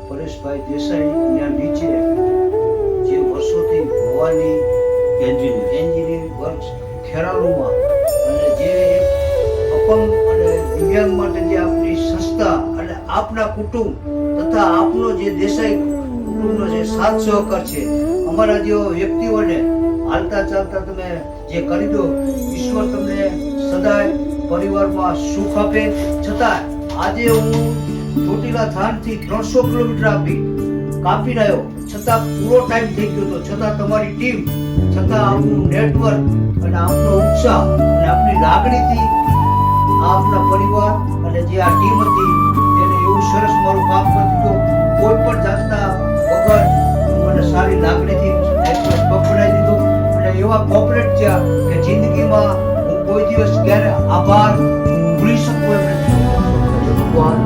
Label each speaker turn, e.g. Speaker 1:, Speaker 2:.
Speaker 1: પરેશભાઈ દેસાઈના નીચે જે વર્ષોથી ભવાની એન્જિનિયરિંગ વર્ક્સ ખેરાલુમાં અને જે અપંગ અને દિવ્યાંગ માટે જે આપણી સંસ્થા અને આપના કુટુંબ તથા આપનો જે દેસાઈ કુટુંબનો જે સાથ સહકાર છે, અમારા જેવા વ્યક્તિઓને હાલતા ચાલતા તમે જે કરી દો, ઈશ્વર તમને સદાય પરિવારમાં સુખ આપે. છતાં આજે હું ચોટીલા થાનથી 300 કિલોમીટર કાપી રહ્યો, છતાં પૂરો ટાઈમ થઈ ગયો હતો, છતાં તમારી ટીમ, છતાં આપનું નેટવર્ક અને આપનો ઉત્સાહ અને આપની લાગણીથી આપના પરિવાર અને જે આ ટીમ હતી એને એવું સરસ મારું કામ કરી દીધું. કોઈ પણ જાતના વગર મને સારી લાગણીથી નેટવર્ક પકડાઈ દીધું અને એવા કોપરેટ થયા કે જિંદગીમાં હું કોઈ દિવસ ક્યારે આભાર ભૂલી શકું એમ નથી. ભગવાન